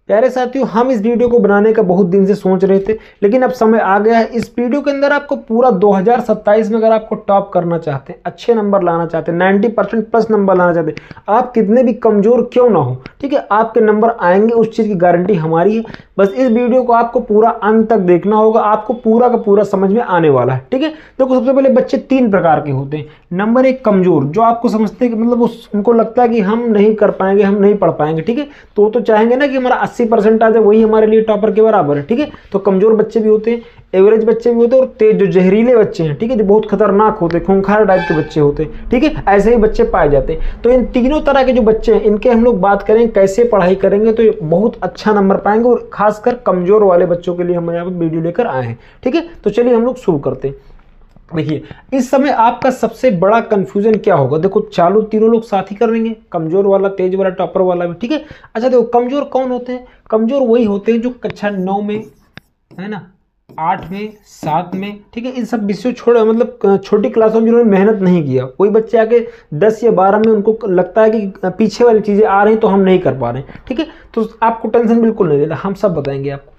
प्यारे साथियों, हम इस वीडियो को बनाने का बहुत दिन से सोच रहे थे, लेकिन अब समय आ गया है। इस वीडियो के अंदर आपको पूरा 2027 में अगर आपको टॉप करना चाहते हैं, अच्छे नंबर लाना चाहते हैं, 90% प्लस नंबर लाना चाहते हैं, आप कितने भी कमजोर क्यों ना हो, ठीक है, आपके नंबर आएंगे, उस चीज़ की गारंटी हमारी है। बस इस वीडियो को आपको पूरा अंत तक देखना होगा, आपको पूरा का पूरा समझ में आने वाला है, ठीक है। देखो, सबसे पहले बच्चे 3 प्रकार के होते हैं। नंबर 1 कमजोर, जो आपको समझते हैं कि मतलब उनको लगता है कि हम नहीं कर पाएंगे, हम नहीं पढ़ पाएंगे, ठीक है, तो चाहेंगे ना कि हमारा 80% आ जाए, वही हमारे लिए टॉपर के बराबर है, ठीक है। तो कमजोर बच्चे भी होते हैं, एवरेज बच्चे भी होते हैं, और तेज जो जहरीले बच्चे हैं, ठीक है, जो बहुत खतरनाक होते हैं, खूंखार टाइप के बच्चे होते हैं, ठीक है, ऐसे ही बच्चे पाए जाते हैं। तो इन तीनों तरह के जो बच्चे हैं, इनके हम लोग बात करें कैसे पढ़ाई करेंगे तो ये बहुत अच्छा नंबर पाएंगे, और खासकर कमजोर वाले बच्चों के लिए हम यहाँ पर वीडियो लेकर आए हैं, ठीक है। तो चलिए हम लोग शुरू करते हैं। देखिए, इस समय आपका सबसे बड़ा कंफ्यूजन क्या होगा। देखो, चालू तीनों लोग साथ ही करेंगे, कमजोर वाला, तेज वाला, टॉपर वाला भी, ठीक है। अच्छा देखो, कमजोर कौन होते हैं? कमजोर वही होते हैं जो कक्षा 9 में, है ना, 8 में, 7 में, ठीक है, इन सब विषयों छोड़े, मतलब छोटी क्लासों में जिन्होंने मेहनत नहीं किया, कोई बच्चे आके 10 या 12 में उनको लगता है कि पीछे वाली चीजें आ रही तो हम नहीं कर पा रहे हैं, ठीक है। तो आपको टेंशन बिल्कुल नहीं लेना, हम सब बताएंगे आपको।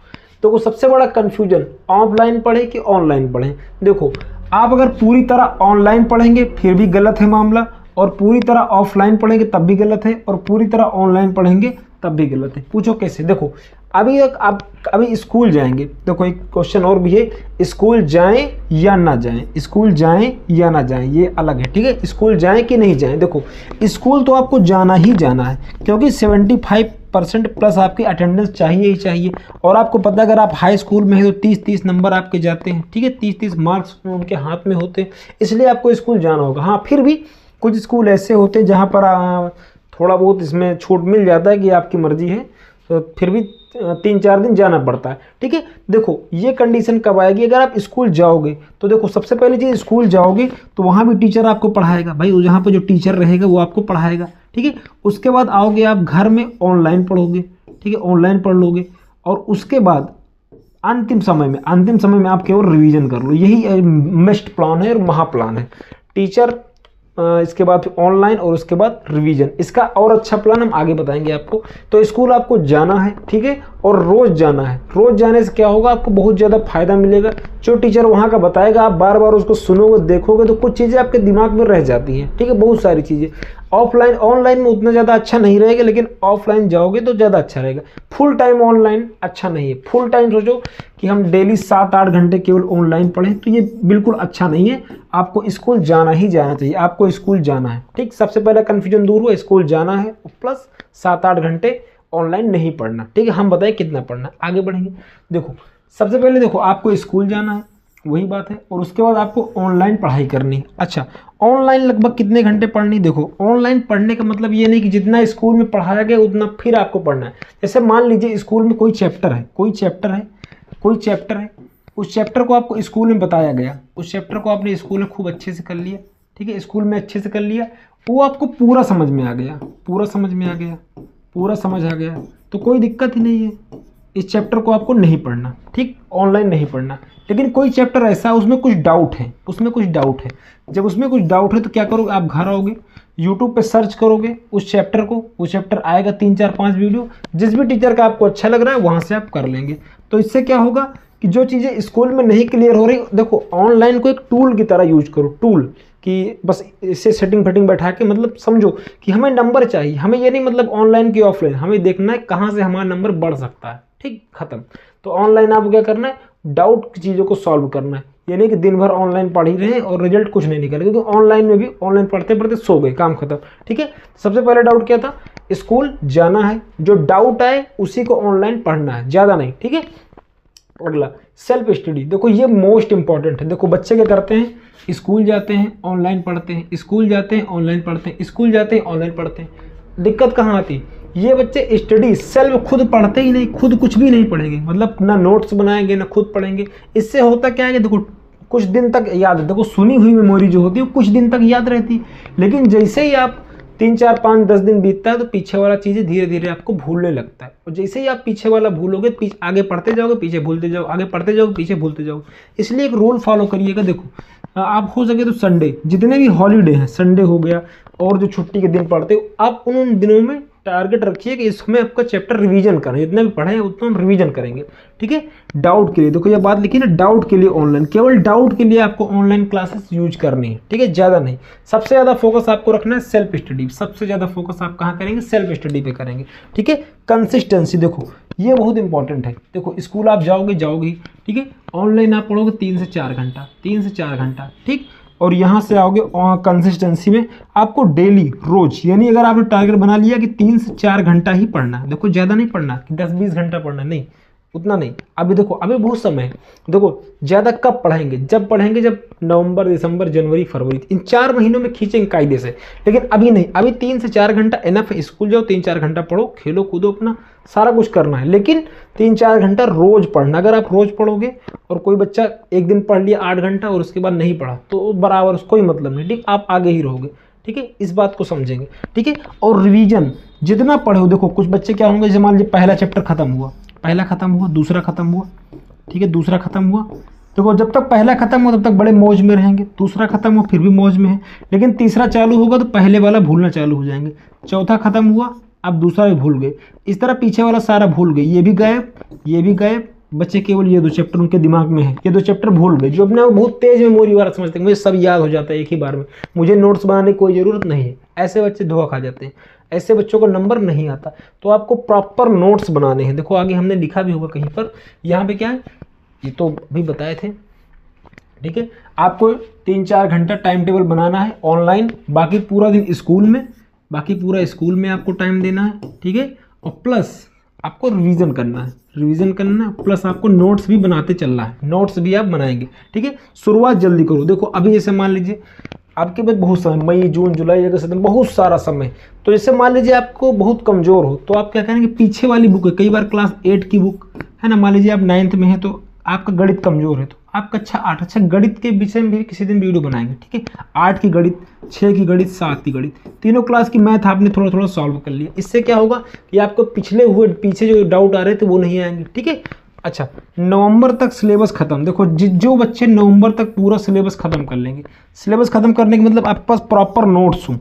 तो सबसे बड़ा कंफ्यूजन, ऑफलाइन पढ़े कि ऑनलाइन पढ़े। देखो, आप अगर पूरी तरह ऑनलाइन पढ़ेंगे फिर भी गलत है मामला, और पूरी तरह ऑफलाइन पढ़ेंगे तब भी गलत है, और पूरी तरह ऑनलाइन पढ़ेंगे तब भी गलत है। पूछो कैसे? देखो, आप अभी स्कूल जाएंगे, देखो एक क्वेश्चन और भी है, स्कूल जाएं या ना जाएं, स्कूल जाएं या ना जाएं, ये अलग है, ठीक है। स्कूल जाएं कि नहीं जाएं, देखो स्कूल तो आपको जाना ही जाना है, क्योंकि 75% प्लस आपकी अटेंडेंस चाहिए ही चाहिए। और आपको पता है, अगर आप हाई स्कूल में हैं तो 30-30 नंबर आपके जाते हैं, ठीक है, 30-30 मार्क्स उनके हाथ में होते हैं, इसलिए आपको स्कूल जाना होगा। हाँ, फिर भी कुछ स्कूल ऐसे होते हैं जहाँ पर थोड़ा बहुत इसमें छूट मिल जाता है कि आपकी मर्जी है, तो फिर भी 3-4 दिन जाना पड़ता है, ठीक है। देखो, ये कंडीशन कब आएगी? अगर आप स्कूल जाओगे तो देखो, सबसे पहली चीज़, स्कूल जाओगे तो वहाँ भी टीचर आपको पढ़ाएगा, भाई जहाँ पर जो टीचर रहेगा वो आपको पढ़ाएगा, ठीक है। उसके बाद आओगे आप घर में, ऑनलाइन पढ़ोगे, ठीक है, ऑनलाइन पढ़ लोगे, और उसके बाद अंतिम समय में आप केवल रिवीजन कर लो। यही बेस्ट प्लान है और महा प्लान है। टीचर, इसके बाद ऑनलाइन, और उसके बाद रिवीजन। इसका और अच्छा प्लान हम आगे बताएंगे आपको। तो स्कूल आपको जाना है, ठीक है, और रोज जाना है। रोज जाने से क्या होगा, आपको बहुत ज़्यादा फायदा मिलेगा। जो टीचर वहाँ का बताएगा, आप बार बार उसको सुनोगे, देखोगे, तो कुछ चीज़ें आपके दिमाग में रह जाती हैं, ठीक है, बहुत सारी चीज़ें। ऑनलाइन में उतना ज़्यादा अच्छा नहीं रहेगा, लेकिन ऑफलाइन जाओगे तो ज़्यादा अच्छा रहेगा। फुल टाइम ऑनलाइन अच्छा नहीं है। फुल टाइम सोचो कि हम डेली 7-8 घंटे केवल ऑनलाइन पढ़ें, तो ये बिल्कुल अच्छा नहीं है। आपको स्कूल जाना ही जाना चाहिए, आपको स्कूल जाना है, ठीक। सबसे पहला कन्फ्यूजन दूर हुआ, स्कूल जाना है प्लस 7-8 घंटे ऑनलाइन नहीं पढ़ना, ठीक है। हम बताएं कितना पढ़ना, आगे बढ़ेंगे। देखो, सबसे पहले देखो, आपको स्कूल जाना है, वही बात है, और उसके बाद आपको ऑनलाइन पढ़ाई करनी है। अच्छा, ऑनलाइन लगभग कितने घंटे पढ़नी? देखो, ऑनलाइन पढ़ने का मतलब ये नहीं कि जितना स्कूल में पढ़ाया गया उतना फिर आपको पढ़ना है। जैसे मान लीजिए स्कूल में कोई चैप्टर है, उस चैप्टर को आपको स्कूल में बताया गया, उस चैप्टर को आपने स्कूल में खूब अच्छे से कर लिया, ठीक है, स्कूल में अच्छे से कर लिया, वो आपको पूरा समझ में आ गया, पूरा समझ आ गया, तो कोई दिक्कत ही नहीं है। इस चैप्टर को आपको नहीं पढ़ना, ठीक, ऑनलाइन नहीं पढ़ना। लेकिन कोई चैप्टर ऐसा है उसमें कुछ डाउट है, जब उसमें कुछ डाउट है तो क्या करोगे, आप घर आओगे, यूट्यूब पे सर्च करोगे उस चैप्टर को, वो चैप्टर आएगा 3-4-5 वीडियो, जिस भी टीचर का आपको अच्छा लग रहा है वहाँ से आप कर लेंगे। तो इससे क्या होगा कि जो चीज़ें स्कूल में नहीं क्लियर हो रही, देखो ऑनलाइन को एक टूल की तरह यूज करो, टूल कि बस इससे सेटिंग फेटिंग बैठा के, मतलब समझो कि हमें नंबर चाहिए, हमें ये नहीं मतलब ऑनलाइन की ऑफलाइन, हमें देखना है कहाँ से हमारा नंबर बढ़ सकता है, ठीक, खत्म। तो ऑनलाइन आपको क्या करना है, डाउट की चीज़ों को सॉल्व करना है। ये नहीं कि दिन भर ऑनलाइन पढ़ ही रहे हैं और रिजल्ट कुछ नहीं निकले, क्योंकि ऑनलाइन में भी ऑनलाइन पढ़ते पढ़ते सो गए, काम खत्म, ठीक है। सबसे पहले डाउट क्या था, स्कूल जाना है, जो डाउट आए उसी को ऑनलाइन पढ़ना है, ज़्यादा नहीं, ठीक है। अगला सेल्फ स्टडी, देखो ये मोस्ट इंपॉर्टेंट है। देखो, बच्चे क्या करते हैं, स्कूल जाते हैं, ऑनलाइन पढ़ते हैं, स्कूल जाते हैं, ऑनलाइन पढ़ते हैं, स्कूल जाते हैं, ऑनलाइन पढ़ते हैं। दिक्कत कहाँ आती, ये बच्चे स्टडी सेल्फ खुद पढ़ते ही नहीं, खुद कुछ भी नहीं पढ़ेंगे, मतलब ना नोट्स बनाएंगे ना खुद पढ़ेंगे। इससे होता क्या है कि देखो, कुछ दिन तक याद है, देखो सुनी हुई मेमोरी जो होती है वो कुछ दिन तक याद रहती है, लेकिन जैसे ही आप 3-4-5-10 दिन बीतता है तो पीछे वाला चीज़ें धीरे धीरे आपको भूलने लगता है, और जैसे ही आप पीछे वाला भूलोगे, आगे पढ़ते जाओगे, पीछे भूलते जाओ, आगे पढ़ते जाओगे, पीछे भूलते जाओ। इसलिए एक रूल फॉलो करिएगा। देखो, आप हो सके तो संडे, जितने भी हॉलीडे हैं, संडे हो गया और जो छुट्टी के दिन पढ़ते हो, आप उन दिनों में टारगेट रखिए कि इसमें आपका चैप्टर रिवीजन करें, जितना भी पढ़े उतना हम रिवीजन करेंगे, ठीक है। डाउट के लिए देखो ये बात लिखी ना, डाउट के लिए ऑनलाइन, केवल डाउट के लिए आपको ऑनलाइन क्लासेस यूज करनी है, ठीक है, ज़्यादा नहीं। सबसे ज़्यादा फोकस आपको रखना है सेल्फ स्टडी, सबसे ज़्यादा फोकस आप कहाँ करेंगे, सेल्फ स्टडी पे करेंगे, ठीक है। कंसिस्टेंसी देखो ये बहुत इंपॉर्टेंट है। देखो स्कूल आप जाओगे ठीक है, ऑनलाइन आप पढ़ोगे 3 से 4 घंटा, 3 से 4 घंटा, ठीक। और यहाँ से आओगे कंसिस्टेंसी में आपको डेली रोज, यानी अगर आपने टारगेट बना लिया कि 3 से 4 घंटा ही पढ़ना है, देखो ज़्यादा नहीं पढ़ना कि 10-20 घंटा पढ़ना, नहीं उतना नहीं। अभी देखो अभी बहुत समय है, देखो ज़्यादा कब पढ़ेंगे, जब पढ़ेंगे जब नवंबर, दिसंबर, जनवरी, फरवरी, इन 4 महीनों में खींचेंगे कायदे से। लेकिन अभी नहीं, अभी 3 से 4 घंटा इनफ है। स्कूल जाओ 3-4 घंटा पढ़ो, खेलो कूदो, अपना सारा कुछ करना है, लेकिन 3-4 घंटा रोज पढ़ना। अगर आप रोज पढ़ोगे और कोई बच्चा एक दिन पढ़ लिया 8 घंटा और उसके बाद नहीं पढ़ा तो बराबर कोई मतलब नहीं, ठीक, आप आगे ही रहोगे, ठीक है। इस बात को समझेंगे, ठीक है। और रिवीजन जितना पढ़े हो, देखो कुछ बच्चे क्या होंगे, जैसे मान लीजिए पहला चैप्टर खत्म हुआ, पहला खत्म हुआ, दूसरा खत्म हुआ, ठीक है, दूसरा खत्म हुआ, देखो जब तक पहला खत्म हो तब तक बड़े मौज में रहेंगे, दूसरा खत्म हो फिर भी मौज में है, लेकिन तीसरा चालू होगा तो पहले वाला भूलना चालू हो जाएंगे, चौथा खत्म हुआ अब दूसरा भी भूल गए, इस तरह पीछे वाला सारा भूल गए, ये भी गायब, ये भी गायब, बच्चे केवल ये 2 चैप्टर उनके दिमाग में है, ये 2 चैप्टर भूल गए। जो अपने बहुत तेज मेमोरी वाला समझते हैं, मुझे सब याद हो जाता है एक ही बार में, मुझे नोट्स बनाने की कोई ज़रूरत नहीं है, ऐसे बच्चे धोखा खा जाते हैं, ऐसे बच्चों को नंबर नहीं आता। तो आपको प्रॉपर नोट्स बनाने हैं। देखो आगे हमने लिखा भी होगा कहीं पर, यहाँ पे क्या है, ये तो अभी बताए थे, ठीक है। आपको 3-4 घंटा टाइम टेबल बनाना है ऑनलाइन, बाकी पूरा दिन स्कूल में, बाकी पूरा स्कूल में आपको टाइम देना है, ठीक है। और प्लस आपको रिवीजन करना है, रिवीजन करना है, प्लस आपको नोट्स भी बनाते चलना है, नोट्स भी आप बनाएंगे, ठीक है। शुरुआत जल्दी करो। देखो अभी जैसे मान लीजिए आपके पास बहुत समय, मई, जून, जुलाई, अगस्त, सितंबर, बहुत सारा समय, तो जैसे मान लीजिए आपको बहुत कमज़ोर हो तो आप क्या करेंगे, पीछे वाली बुक है, कई बार क्लास 8 की बुक है ना, मान लीजिए आप 9th में है तो आपका गणित कमज़ोर है तो आप कक्षा 8, अच्छा गणित के विषय में भी किसी दिन वीडियो बनाएंगे, ठीक है। 8 की गणित, 6 की गणित, 7 की गणित, तीनों क्लास की मैथ आपने थोड़ा थोड़ा सॉल्व कर लिया। इससे क्या होगा कि आपको पीछे जो डाउट आ रहे थे वो नहीं आएंगे, ठीक है। अच्छा नवंबर तक सिलेबस खत्म। देखो जो बच्चे नवंबर तक पूरा सिलेबस खत्म कर लेंगे, सिलेबस खत्म करने का मतलब आपके पास प्रॉपर नोट्स हो,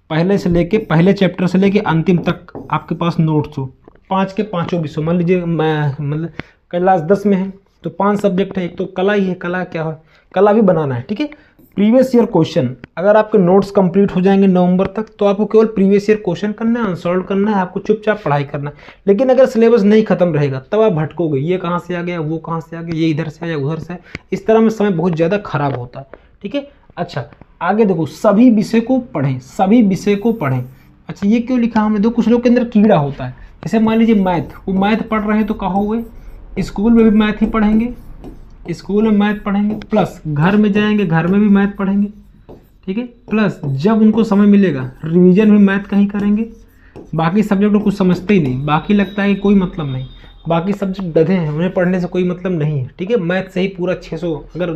पहले से लेके पहले चैप्टर से लेके अंतिम तक आपके पास नोट्स हो, 5 के 5 विषय, मान लीजिए मतलब क्लास 10 में है तो 5 सब्जेक्ट है, एक तो कला ही है, कला क्या है, कला भी बनाना है, ठीक है। प्रीवियस ईयर क्वेश्चन, अगर आपके नोट्स कंप्लीट हो जाएंगे नवंबर तक तो आपको केवल प्रीवियस ईयर क्वेश्चन करना है, अनसॉल्व करना है, आपको चुपचाप पढ़ाई करना है। लेकिन अगर सिलेबस नहीं खत्म रहेगा तब आप भटकोगे, ये कहाँ से आ गया, वो कहाँ से आ गया, ये इधर से आया, उधर से, इस तरह में समय बहुत ज़्यादा खराब होता है, ठीक है। अच्छा आगे देखो, सभी विषय को पढ़ें, सभी विषय को पढ़ें। अच्छा ये क्यों लिखा हमने, दो कुछ लोग के अंदर कीड़ा होता है, जैसे मान लीजिए मैथ, वो मैथ पढ़ रहे हैं तो कहो हुए स्कूल में भी मैथ ही पढ़ेंगे, स्कूल में मैथ पढ़ेंगे, प्लस घर में जाएंगे घर में भी मैथ पढ़ेंगे, ठीक है। प्लस जब उनको समय मिलेगा रिवीजन भी मैथ का ही करेंगे। बाकी सब्जेक्ट को कुछ समझते ही नहीं, बाकी लगता है कि कोई मतलब नहीं, बाकी सब्जेक्ट गधे हैं, उन्हें पढ़ने से कोई मतलब नहीं है, ठीक है। मैथ से ही पूरा 600, अगर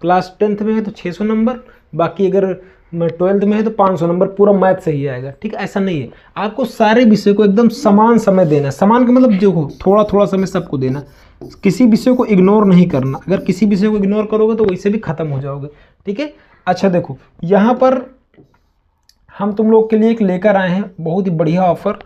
क्लास 10th में है तो 600 नंबर, बाकी अगर 12th में है तो 500 नंबर, पूरा मैथ से ही आएगा, ठीक है। ऐसा नहीं है, आपको सारे विषय को एकदम समान समय देना, समान का मतलब जो हो थोड़ा थोड़ा समय सबको देना, किसी विषय को इग्नोर नहीं करना। अगर किसी विषय को इग्नोर करोगे तो वैसे भी खत्म हो जाओगे, ठीक है। अच्छा देखो यहाँ पर हम तुम लोग के लिए एक लेकर आए हैं बहुत ही बढ़िया ऑफर।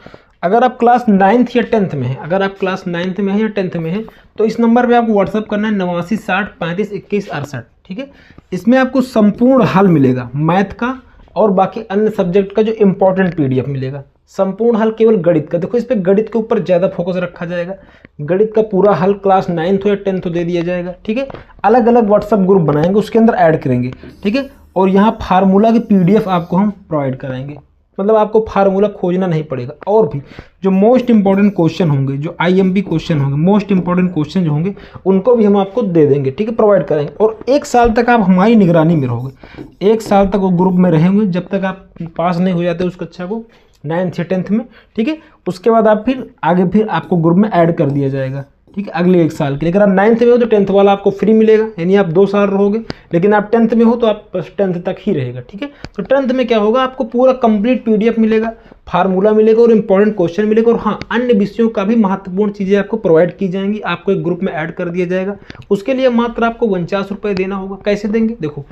अगर आप क्लास 9th या 10th में हैं, अगर आप क्लास 9th में हैं या 10th में हैं तो इस नंबर पे आपको व्हाट्सअप करना है 89 60 35 21 68, ठीक है। इसमें आपको संपूर्ण हल मिलेगा मैथ का और बाकी अन्य सब्जेक्ट का जो इंपॉर्टेंट PDF मिलेगा। संपूर्ण हल केवल गणित का, देखो इस पे गणित के ऊपर ज़्यादा फोकस रखा जाएगा, गणित का पूरा हल क्लास 9th हो या 10th हो दे दिया जाएगा, ठीक है। अलग अलग व्हाट्सअप ग्रुप बनाएंगे, उसके अंदर ऐड करेंगे, ठीक है। और यहाँ फार्मूला की PDF आपको हम प्रोवाइड कराएंगे, मतलब आपको फार्मूला खोजना नहीं पड़ेगा। और भी जो मोस्ट इंपॉर्टेंट क्वेश्चन होंगे, जो IMP क्वेश्चन होंगे, मोस्ट इंपॉर्टेंट क्वेश्चन जो होंगे उनको भी हम आपको दे देंगे, ठीक है, प्रोवाइड करेंगे। और 1 साल तक आप हमारी निगरानी में रहोगे, 1 साल तक वो ग्रुप में रहेंगे जब तक आप पास नहीं हो जाते उस कक्षा को 9th या 10th में, ठीक है। उसके बाद आप फिर आगे फिर आपको ग्रुप में ऐड कर दिया जाएगा, ठीक है, अगले 1 साल के लिए। अगर आप 9th में हो तो 10th वाला आपको फ्री मिलेगा, यानी आप 2 साल रहोगे, लेकिन आप 10th में हो तो आप 10th तक ही रहेगा, ठीक है। तो 10th में क्या होगा, आपको पूरा कंप्लीट PDF मिलेगा, फार्मूला मिलेगा और इंपॉर्टेंट क्वेश्चन मिलेगा, और हाँ अन्य विषयों का भी महत्वपूर्ण चीज़ें आपको प्रोवाइड की जाएंगी, आपको एक ग्रुप में ऐड कर दिया जाएगा। उसके लिए मात्र आपको 49 रुपये देना होगा। कैसे देंगे, देखो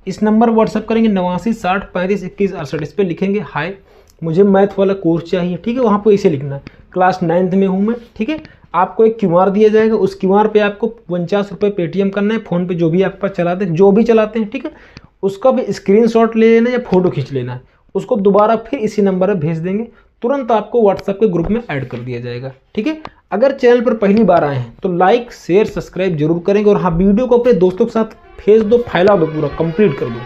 इस नंबर व्हाट्सअप करेंगे 89 60 35 21 68, इस पर लिखेंगे हाय, मुझे मैथ वाला कोर्स चाहिए, ठीक है, वहाँ पर इसे लिखना है, क्लास 9th में हूँ मैं, ठीक है। आपको एक QR दिया जाएगा, उस QR पे आपको 49 रुपये पेटीएम करना है, फ़ोन पे जो भी आप चलाते हैं, जो भी चलाते हैं, ठीक है, उसका भी स्क्रीनशॉट ले लेना या फोटो खींच लेना है, उसको दोबारा फिर इसी नंबर पर भेज देंगे, तुरंत आपको व्हाट्सएप के ग्रुप में ऐड कर दिया जाएगा, ठीक है। अगर चैनल पर पहली बार आए हैं तो लाइक शेयर सब्सक्राइब जरूर करेंगे, और हाँ वीडियो को अपने दोस्तों के साथ भेज दो, फैला दो, पूरा कंप्लीट कर दो।